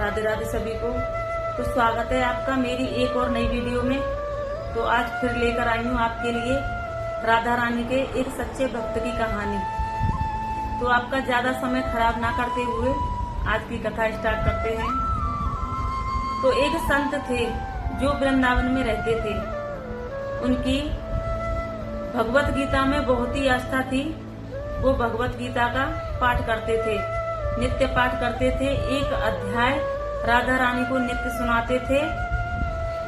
राधे राधे सभी को। तो स्वागत है आपका मेरी एक और नई वीडियो में। तो आज फिर लेकर आई हूँ आपके लिए राधा रानी के एक सच्चे भक्त की कहानी। तो आपका ज्यादा समय खराब ना करते हुए आज की कथा स्टार्ट करते हैं। तो एक संत थे जो वृंदावन में रहते थे। उनकी भगवत गीता में बहुत ही आस्था थी। वो भगवत गीता का पाठ करते थे, नित्य पाठ करते थे। एक अध्याय राधा रानी को नित्य सुनाते थे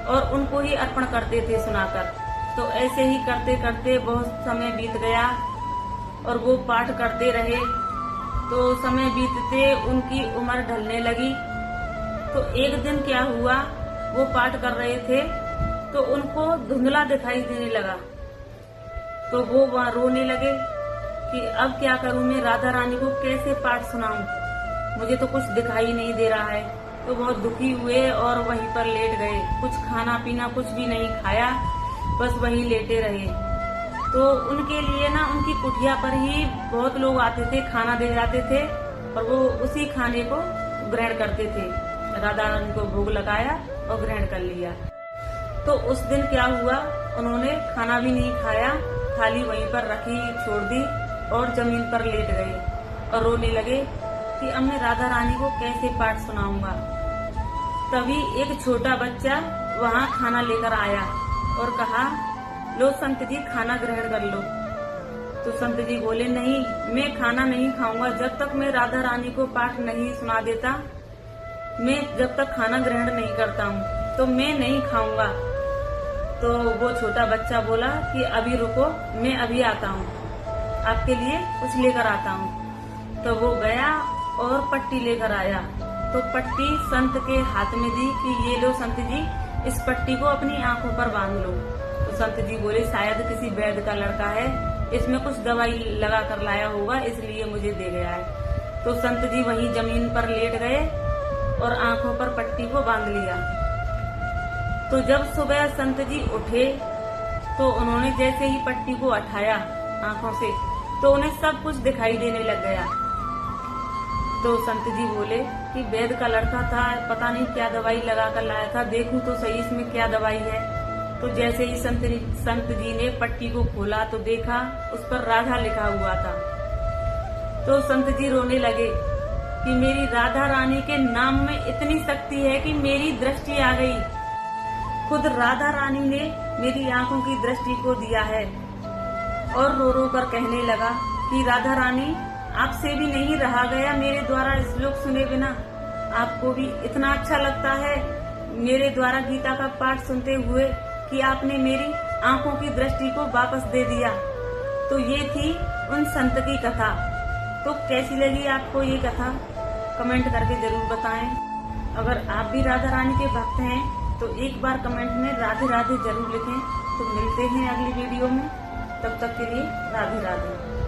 और उनको ही अर्पण करते थे सुनाकर। तो ऐसे ही करते करते बहुत समय बीत गया और वो पाठ करते रहे। तो समय बीतते उनकी उम्र ढलने लगी। तो एक दिन क्या हुआ, वो पाठ कर रहे थे तो उनको धुंधला दिखाई देने लगा। तो वो वहाँ रोने लगे कि अब क्या करूं, मैं राधा रानी को कैसे पाठ सुनाऊं, मुझे तो कुछ दिखाई नहीं दे रहा है। तो बहुत दुखी हुए और वहीं पर लेट गए। कुछ खाना पीना कुछ भी नहीं खाया, बस वहीं लेटे रहे। तो उनके लिए ना उनकी कुटिया पर ही बहुत लोग आते थे, खाना दे जाते थे और वो उसी खाने को ग्रहण करते थे। राधा रानी को भोग लगाया और ग्रहण कर लिया। तो उस दिन क्या हुआ, उन्होंने खाना भी नहीं खाया, थाली वहीं पर रखी, छोड़ दी और जमीन पर लेट गए और रोने लगे कि अब मैं राधा रानी को कैसे पाठ सुनाऊंगा। तभी एक छोटा बच्चा वहाँ खाना लेकर आया और कहा, लो संत जी खाना ग्रहण कर लो। तो संत जी बोले, नहीं, मैं खाना नहीं खाऊंगा जब तक मैं राधा रानी को पाठ नहीं सुना देता। मैं जब तक खाना ग्रहण नहीं करता हूँ तो मैं नहीं खाऊंगा। तो वो छोटा बच्चा बोला कि अभी रुको, मैं अभी आता हूँ, आपके लिए कुछ लेकर आता हूँ। तो वो गया और पट्टी लेकर आया। तो पट्टी संत के हाथ में दी कि ये लो संत जी, इस पट्टी को अपनी आंखों पर बांध लो। तो संत जी बोले, शायद किसी वैद्य का लड़का है, इसमें कुछ दवाई लगा कर लाया होगा, इसलिए मुझे दे गया है। तो संत जी वहीं जमीन पर लेट गए और आंखों पर पट्टी को बांध लिया। तो जब सुबह संत जी उठे तो उन्होंने जैसे ही पट्टी को हटाया आंखों से तो उन्हें सब कुछ दिखाई देने लग गया। तो संत जी बोले कि वैद्य का लड़का था, पता नहीं क्या दवाई लगा कर लाया था, देखूं तो सही इसमें क्या दवाई है। तो जैसे ही संत जी ने पट्टी को खोला तो देखा उस पर राधा लिखा हुआ था। तो संत जी रोने लगे कि मेरी राधा रानी के नाम में इतनी शक्ति है कि मेरी दृष्टि आ गई। खुद राधा रानी ने मेरी आंखों की दृष्टि को दिया है। और रो रो कर कहने लगा कि राधा रानी, आपसे भी नहीं रहा गया मेरे द्वारा श्लोक सुने बिना। आपको भी इतना अच्छा लगता है मेरे द्वारा गीता का पाठ सुनते हुए कि आपने मेरी आंखों की दृष्टि को वापस दे दिया। तो ये थी उन संत की कथा। तो कैसी लगी आपको ये कथा, कमेंट करके जरूर बताएं। अगर आप भी राधा रानी के भक्त हैं तो एक बार कमेंट में राधे राधे जरूर लिखें। तो मिलते हैं अगली वीडियो में, तब तक के लिए राधे राधे।